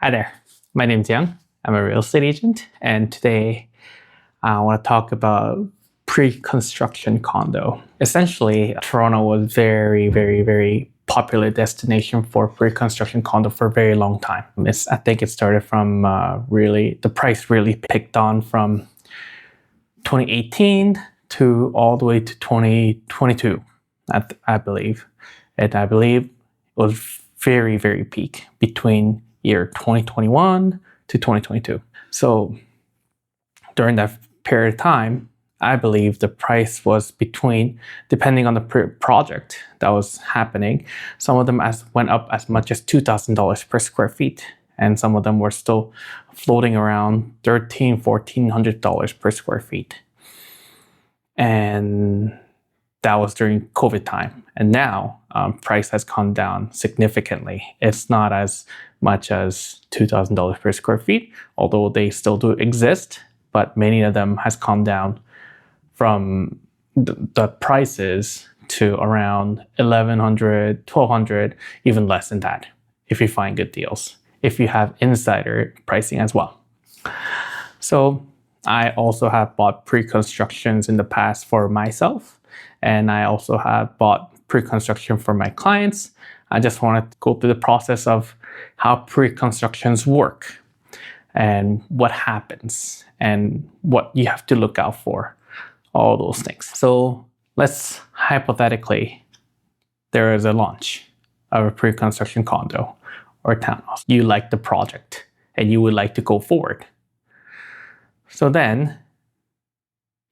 Hi there, my name's Young. I'm a real estate agent, and today I want to talk about pre-construction condo. Essentially, Toronto was very popular destination for pre-construction condo for a very long time. I think it started from the price really picked on from 2018 to all the way to 2022, I believe. And I believe it was very peak between year 2021 to 2022. So during that period of time, I believe the price was between, depending on the project that was happening, some of them went up as much as $2,000 per square feet. And some of them were still floating around $1,300, $1,400 per square feet. And that was during COVID time. And now price has come down significantly. It's not as much as $2,000 per square feet, although they still do exist, but many of them has come down from the prices to around $1,100, $1,200, even less than that, if you find good deals, if you have insider pricing as well. So I also have bought pre-constructions in the past for myself, and I also have bought pre-construction for my clients. I just want to go through the process of how pre-constructions work and what happens and what you have to look out for, all those things. So let's hypothetically, there is a launch of a pre-construction condo or townhouse. You like the project and you would like to go forward. So then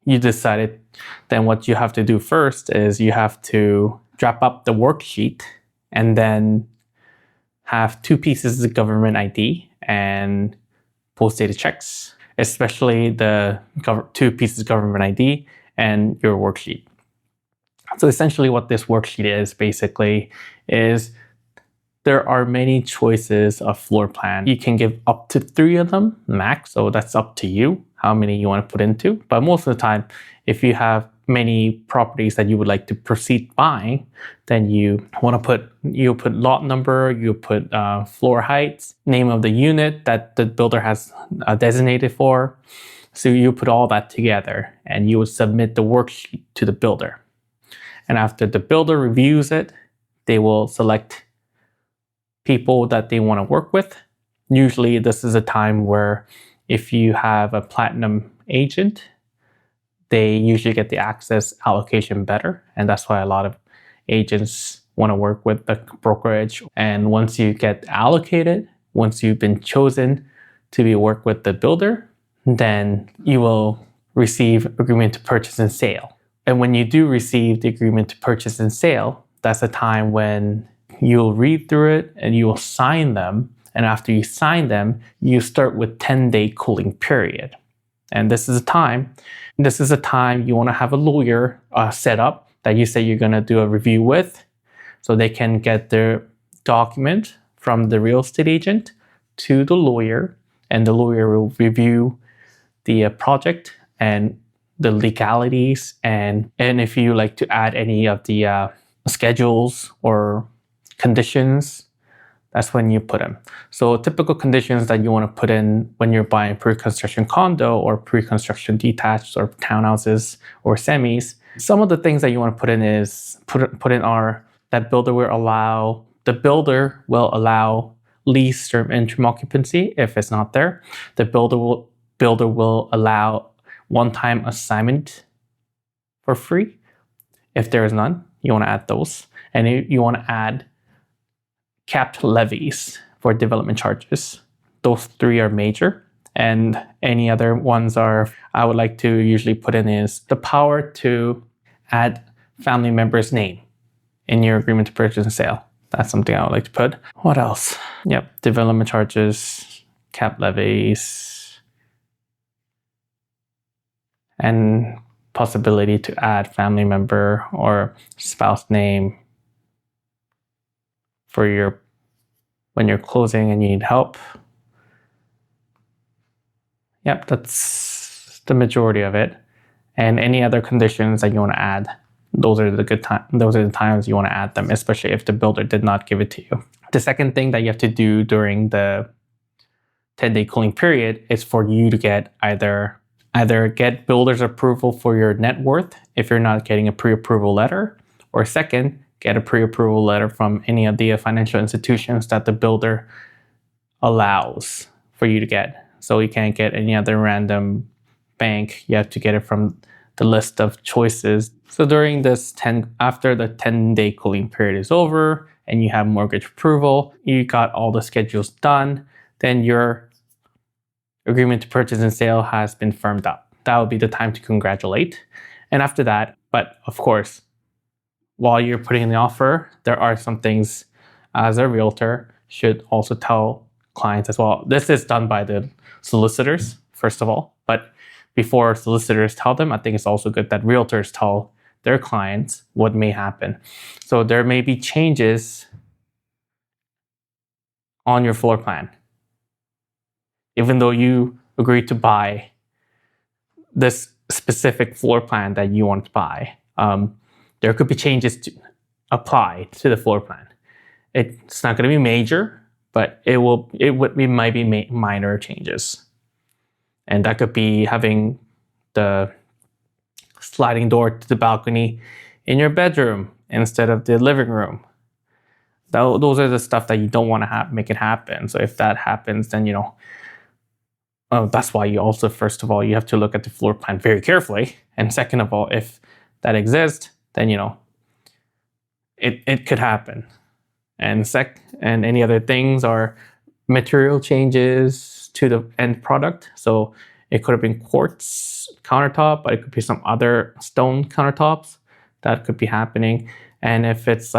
you decided, then what you have to do first is you have to drop up the worksheet and then have 2 pieces of government ID and post-dated checks, especially the 2 pieces of government ID and your worksheet. So essentially what this worksheet is basically is there are many choices of floor plan. You can give up to 3 of them max, so that's up to you how many you want to put into. But most of the time, if you have many properties that you would like to proceed buying, then you put lot number, you put floor heights, name of the unit that the builder has designated for. So you put all that together and you would submit the worksheet to the builder. And after the builder reviews it, they will select people that they want to work with. Usually this is a time where if you have a platinum agent, they usually get the access allocation better. And that's why a lot of agents want to work with the brokerage. And once you get allocated, once you've been chosen to work with the builder, then you will receive agreement to purchase and sale. And when you do receive the agreement to purchase and sale, that's a time when you'll read through it and you will sign them. And after you sign them, you start with 10-day cooling period. And this is a time you want to have a lawyer set up that you say you're going to do a review with, so they can get their document from the real estate agent to the lawyer, and the lawyer will review the project and the legalities, and if you like to add any of the schedules or conditions, that's when you put them. So typical conditions that you want to put in when you're buying pre-construction condo or pre-construction detached or townhouses or semis. Some of the things that you want to put in is are that the builder will allow lease term interim occupancy if it's not there. The builder will allow one-time assignment for free. If there is none, you want to add those. And you want to add capped levies for development charges. Those 3 are major. And any other ones I would like to usually put in is the power to add family member's name in your agreement to purchase and sale. That's something I would like to put. What else? Yep, development charges, capped levies, and possibility to add family member or spouse name for when you're closing and you need help. Yep, that's the majority of it. And any other conditions that you want to add, those are the times you want to add them, especially if the builder did not give it to you. The second thing that you have to do during the 10-day cooling period is for you to get either get builder's approval for your net worth if you're not getting a pre-approval letter, or second, get a pre-approval letter from any of the financial institutions that the builder allows for you to get. So you can't get any other random bank. You have to get it from the list of choices. So during this after the 10-day cooling period is over and you have mortgage approval, you got all the schedules done, then your agreement to purchase and sale has been firmed up. That would be the time to congratulate. And after that, but of course, while you're putting in the offer, there are some things as a realtor should also tell clients as well. This is done by the solicitors, first of all, but before solicitors tell them, I think it's also good that realtors tell their clients what may happen. So there may be changes on your floor plan. Even though you agreed to buy this specific floor plan that you want to buy, there could be changes to apply to the floor plan. It's not going to be major, but it might be minor changes. And that could be having the sliding door to the balcony in your bedroom instead of the living room. Those are the stuff that you don't want to make it happen. So if that happens, then that's why you also, first of all, you have to look at the floor plan very carefully. And second of all, if that exists, then it could happen. And any other things are material changes to the end product. So it could have been quartz countertop, but it could be some other stone countertops that could be happening. And if it's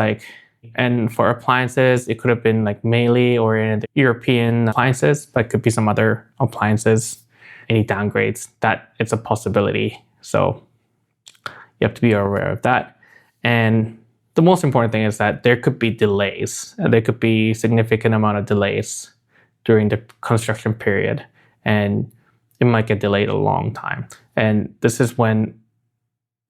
and for appliances, it could have been mainly or in the European appliances, but it could be some other appliances, any downgrades, that it's a possibility. So you have to be aware of that. And the most important thing is that there could be delays. There could be significant amount of delays during the construction period, and it might get delayed a long time. And this is when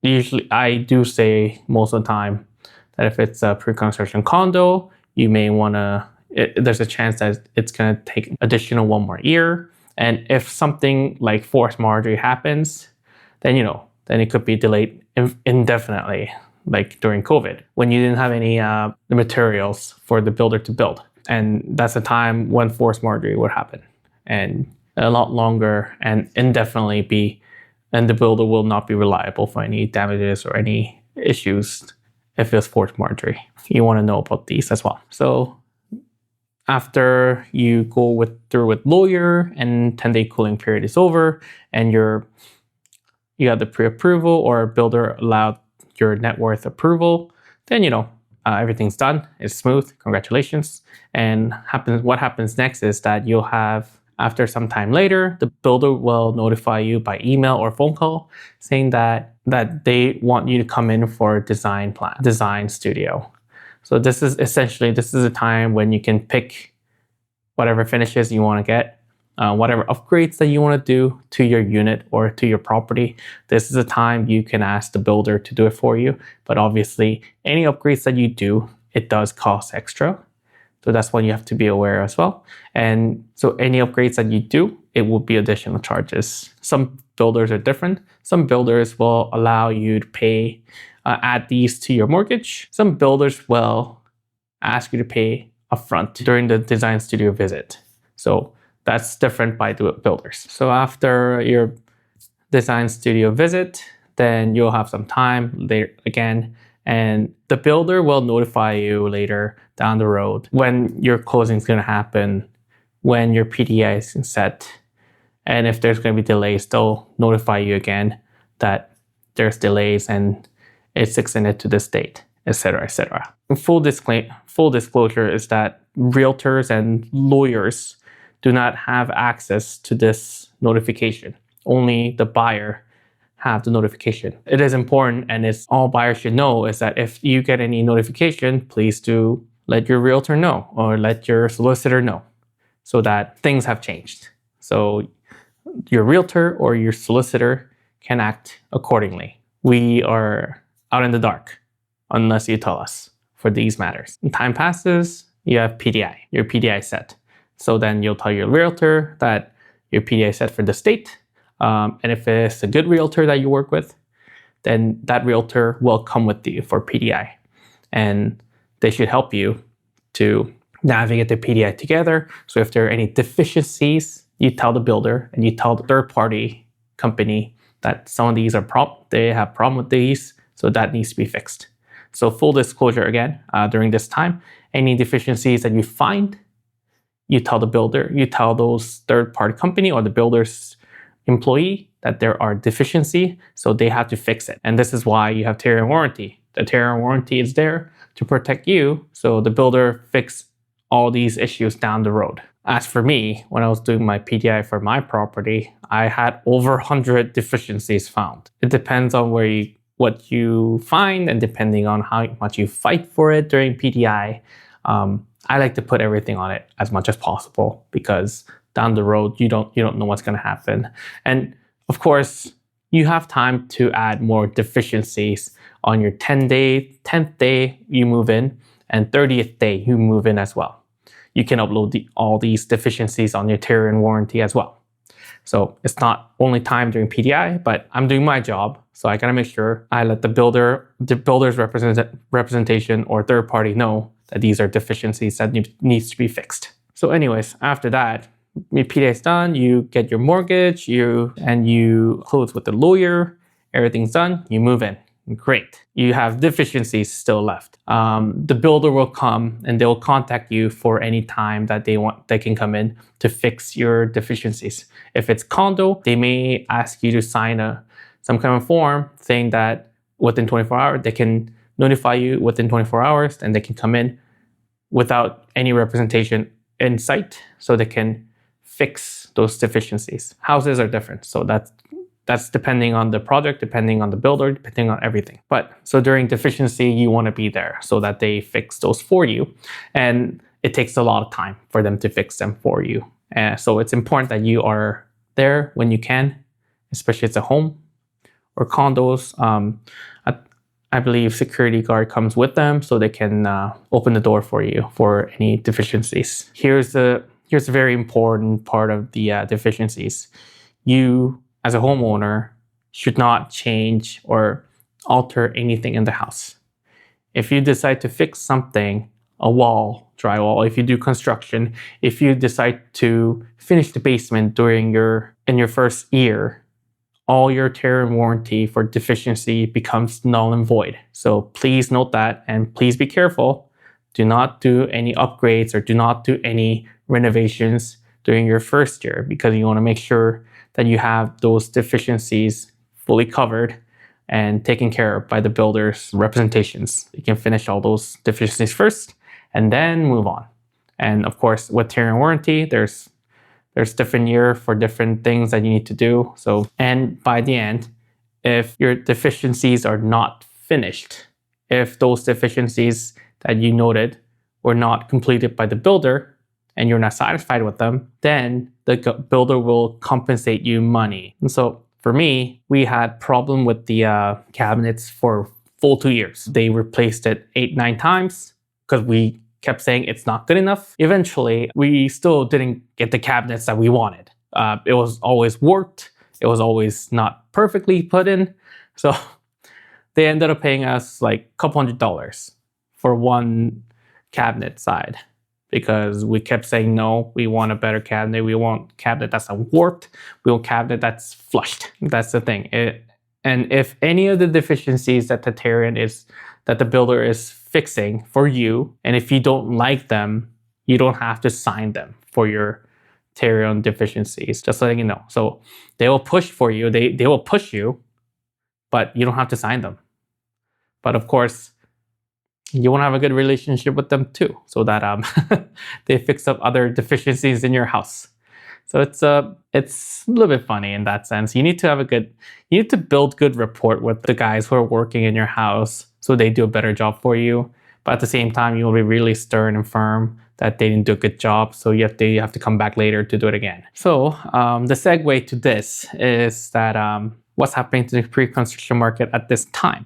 usually I do say most of the time that if it's a pre-construction condo, you may want to, there's a chance that it's going to take additional 1 more year. And if something like force majeure happens, then it could be delayed indefinitely, like during COVID, when you didn't have any the materials for the builder to build. And that's the time when force majeure would happen, and a lot longer and indefinitely and the builder will not be reliable for any damages or any issues if it's force majeure. You want to know about these as well. So after you go through with lawyer and 10-day cooling period is over, and you got the pre-approval or builder allowed your net worth approval, then everything's done. It's smooth. Congratulations. And what happens next is that you'll have, after some time later, the builder will notify you by email or phone call saying that they want you to come in for a design studio. So this is a time when you can pick whatever finishes you want to get, whatever upgrades that you want to do to your unit or to your property. This is a time you can ask the builder to do it for you. But obviously, any upgrades that you do, it does cost extra. So that's one you have to be aware as well. And so any upgrades that you do, it will be additional charges. Some builders are different. Some builders will allow you to pay, add these to your mortgage. Some builders will ask you to pay upfront during the design studio visit. So that's different by the builders. So after your design studio visit, then you'll have some time later again, and the builder will notify you later down the road when your closing is going to happen, when your PDI is set, and if there's going to be delays, they'll notify you again that there's delays and it's extended to this date, etc., etc. Full disclosure is that realtors and lawyers do not have access to this notification. Only the buyer have the notification. It is important, and it's all buyers should know, is that if you get any notification, please do let your realtor know or let your solicitor know so that things have changed. So your realtor or your solicitor can act accordingly. We are out in the dark unless you tell us for these matters. Time passes, you have PDI, your PDI set. So then you'll tell your realtor that your PDI is set for this date. And if it's a good realtor that you work with, then that realtor will come with you for PDI. And they should help you to navigate the PDI together. So if there are any deficiencies, you tell the builder and you tell the third-party company that some of these are they have problem with these, so that needs to be fixed. So full disclosure again, during this time, any deficiencies that you find, you tell the builder, you tell those third-party company or the builder's employee that there are deficiency, so they have to fix it. And this is why you have Terran warranty. The Terran warranty is there to protect you, so the builder fix all these issues down the road. As for me, when I was doing my PDI for my property, I had over 100 deficiencies found. It depends on what you find, and depending on how much you fight for it during PDI. I like to put everything on it as much as possible, because down the road you don't know what's going to happen. And of course, you have time to add more deficiencies on your 10th day you move in, and 30th day you move in as well. You can upload all these deficiencies on your Terran warranty as well. So it's not only time during PDI, but I'm doing my job, so I gotta make sure I let the builder's representation or third party know that these are deficiencies that needs to be fixed. So anyways, after that, your PDI is done, you get your mortgage, you close with the lawyer, everything's done, you move in. Great. You have deficiencies still left. The builder will come and they'll contact you for any time that they can come in to fix your deficiencies. If it's condo, they may ask you to sign some kind of form saying that within 24 hours, they can notify you within 24 hours, and they can come in without any representation in sight, so they can fix those deficiencies. Houses are different, so that's depending on the project, depending on the builder, depending on everything. But so during deficiency, you want to be there so that they fix those for you. And it takes a lot of time for them to fix them for you. So it's important that you are there when you can, especially if it's a home or condos. I believe security guard comes with them so they can open the door for you for any deficiencies. Here's a very important part of the deficiencies. You, as a homeowner, should not change or alter anything in the house. If you decide to fix something, a wall, drywall, if you do construction, if you decide to finish the basement in your first year, all your Terran warranty for deficiency becomes null and void. So please note that, and please be careful. Do not do any upgrades or do not do any renovations during your first year, because you want to make sure that you have those deficiencies fully covered and taken care of by the builder's representations. You can finish all those deficiencies first and then move on. And of course, with Terran warranty, there's different year for different things that you need to do. So, and by the end, if your deficiencies are not finished, if those deficiencies that you noted were not completed by the builder and you're not satisfied with them, then the builder will compensate you money. And so for me, we had problem with the cabinets for full 2 years. They replaced it 8-9 times because we kept saying it's not good enough. Eventually, we still didn't get the cabinets that we wanted. It was always warped. It was always not perfectly put in. So they ended up paying us like a couple $100 for one cabinet side, because we kept saying, no, we want a better cabinet. We want a cabinet that's warped. We want a cabinet that's flushed. That's the thing. And if any of the deficiencies that that the builder is fixing for you, and if you don't like them, you don't have to sign them for your Terran deficiencies, just letting you know. So they will push for you. They will push you, but you don't have to sign them. But of course, you want to have a good relationship with them too, so that they fix up other deficiencies in your house. So it's a little bit funny in that sense. You need to build good rapport with the guys who are working in your house, so they do a better job for you. But at the same time, you will be really stern and firm that they didn't do a good job, so they have to come back later to do it again. So the segue to this is that what's happening to the pre-construction market at this time.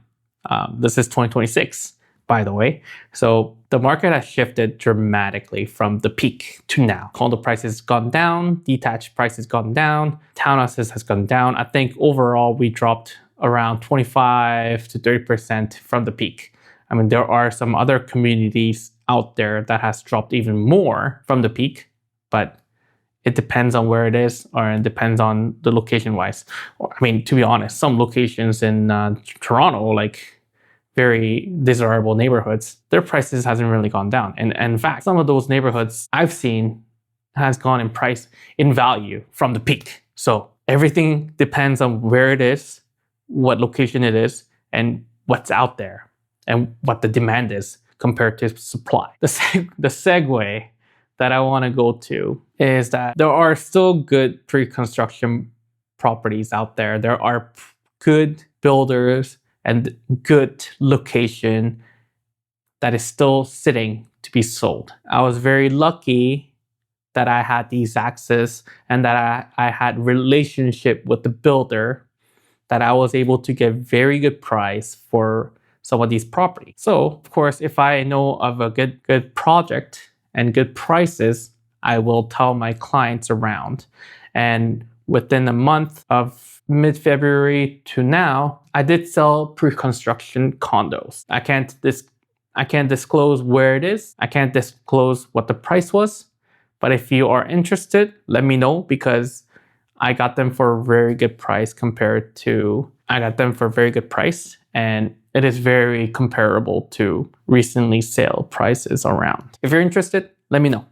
This is 2026. By the way. So The market has shifted dramatically from the peak to now. Condo prices gone down, detached prices gone down, townhouses has gone down. I think overall we dropped around 25 to 30% from the peak. I mean, there are some other communities out there that has dropped even more from the peak, but it depends on where it is, or it depends on the location wise. I mean, to be honest, some locations in Toronto, like very desirable neighborhoods, their prices hasn't really gone down. And in fact, some of those neighborhoods I've seen has gone in price, in value from the peak. So everything depends on where it is, what location it is, and what's out there, and what the demand is compared to supply. The segue that I want to go to is that there are still good pre-construction properties out there. There are good builders and good location that is still sitting to be sold. I was very lucky that I had these access and that I had relationship with the builder, that I was able to get very good price for some of these properties. So of course, if I know of a good project and good prices, I will tell my clients around. And within a month of mid-February to now, I did sell pre-construction condos. I can't disclose where it is. I can't disclose what the price was. But if you are interested, let me know, because I got them for a very good price and it is very comparable to recently sale prices around. If you're interested, let me know.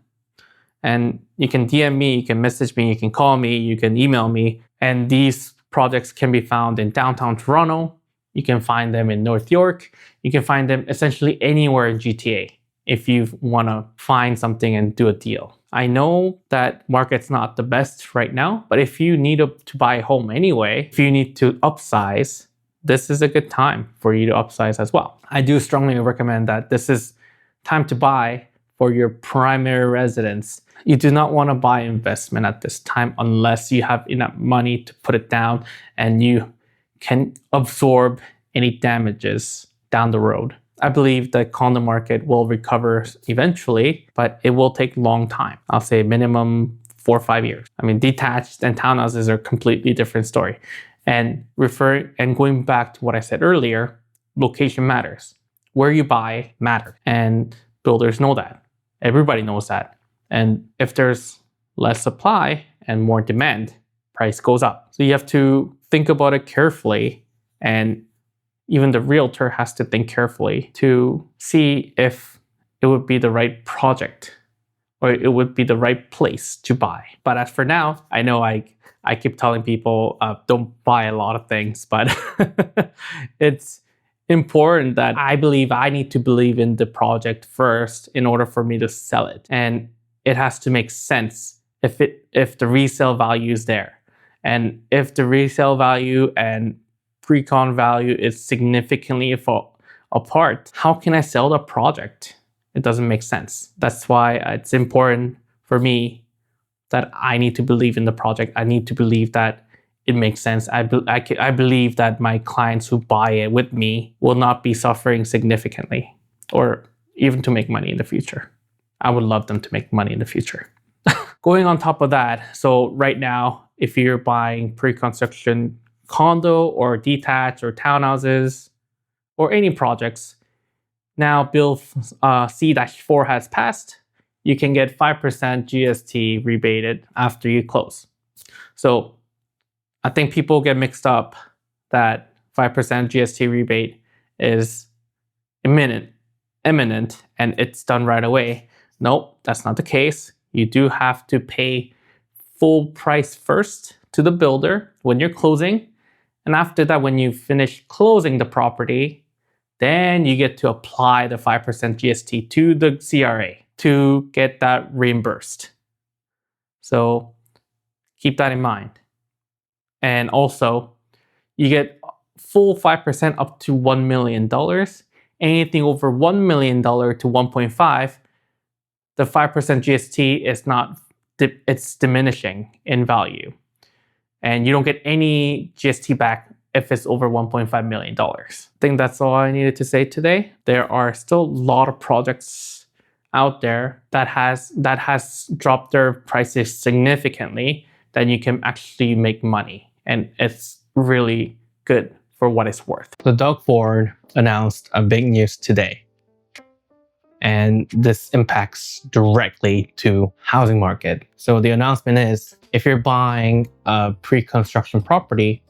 And you can DM me, you can message me, you can call me, you can email me. And these projects can be found in downtown Toronto. You can find them in North York. You can find them essentially anywhere in GTA if you want to find something and do a deal. I know that market's not the best right now, but if you need to buy a home anyway, if you need to upsize, this is a good time for you to upsize as well. I do strongly recommend that this is time to buy for your primary residence. You do not want to buy investment at this time unless you have enough money to put it down and you can absorb any damages down the road. I believe the condo market will recover eventually, but it will take a long time. I'll say minimum 4 or 5 years. I mean, detached and townhouses are a completely different story. And going back to what I said earlier, location matters. Where you buy matters. And builders know that. Everybody knows that. And if there's less supply and more demand, price goes up. So you have to think about it carefully, and even the realtor has to think carefully to see if it would be the right project or it would be the right place to buy. But as for now, I know I keep telling people don't buy a lot of things, but it's important that I believe I need to believe in the project first in order for me to sell it. And it has to make sense if the resale value is there. And if the resale value and pre-con value is significantly apart, how can I sell the project? It doesn't make sense. That's why it's important for me that I need to believe in the project. I need to believe that it makes sense. I believe that my clients who buy it with me will not be suffering significantly, or even to make money in the future. I would love them to make money in the future. Going on top of that, so right now, if you're buying pre-construction condo or detached or townhouses or any projects, now Bill C-4 has passed. You can get 5% GST rebated after you close. So I think people get mixed up that 5% GST rebate is imminent, and it's done right away. Nope, that's not the case. You do have to pay full price first to the builder when you're closing. And after that, when you finish closing the property, then you get to apply the 5% GST to the CRA to get that reimbursed. So keep that in mind. And also, you get full 5% up to $1 million. Anything over $1 million to 1.5, the 5% GST is not, it's diminishing in value. And you don't get any GST back if it's over $1.5 million. I think that's all I needed to say today. There are still a lot of projects out there that has dropped their prices significantly, that you can actually make money, and it's really good for what it's worth. So Doug Ford announced a big news today, and this impacts directly to housing market. So the announcement is, if you're buying a pre-construction property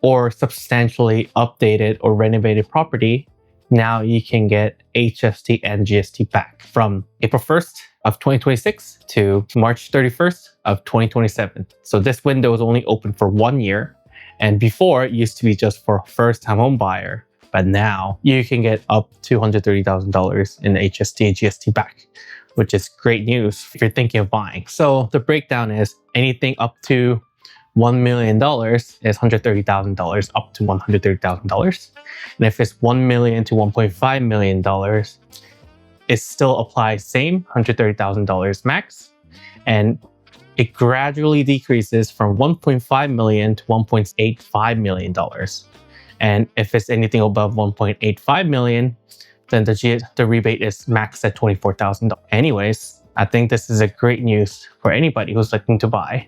or substantially updated or renovated property, now you can get HST and GST back from April 1st of 2026 to March 31st of 2027. So this window is only open for 1 year. And before, it used to be just for first-time home buyer. But now you can get up to $230,000 in HST and GST back, which is great news if you're thinking of buying. So the breakdown is anything up to $1 million is $130,000 up to $130,000. And if it's $1 million to $1.5 million, it still applies same $130,000 max. And it gradually decreases from $1.5 million to $1.85 million. And if it's anything above $1.85 million, then the rebate is maxed at $24,000. Anyways, I think this is a great news for anybody who's looking to buy.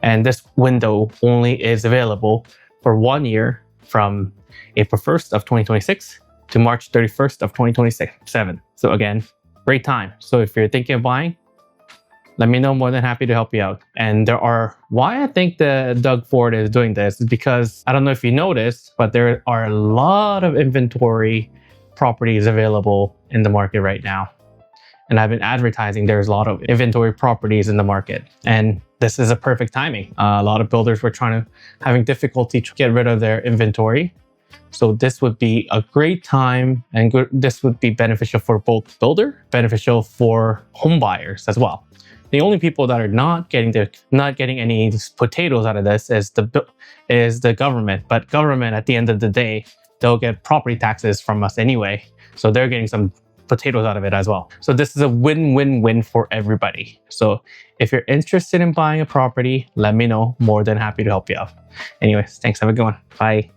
And this window only is available for 1 year from April 1st of 2026 to March 31st of 2027. So again, great time. So if you're thinking of buying, let me know. More than happy to help you out. And why I think the Doug Ford is doing this is because, I don't know if you noticed, but there are a lot of inventory properties available in the market right now. And I've been advertising there's a lot of inventory properties in the market. And this is a perfect timing. A lot of builders were having difficulty to get rid of their inventory. So this would be a great time, and this would be beneficial for both beneficial for home buyers as well. The only people that are not getting any potatoes out of this is the government. But government, at the end of the day, they'll get property taxes from us anyway. So they're getting some potatoes out of it as well. So this is a win-win-win for everybody. So if you're interested in buying a property, let me know. More than happy to help you out. Anyways, thanks. Have a good one. Bye.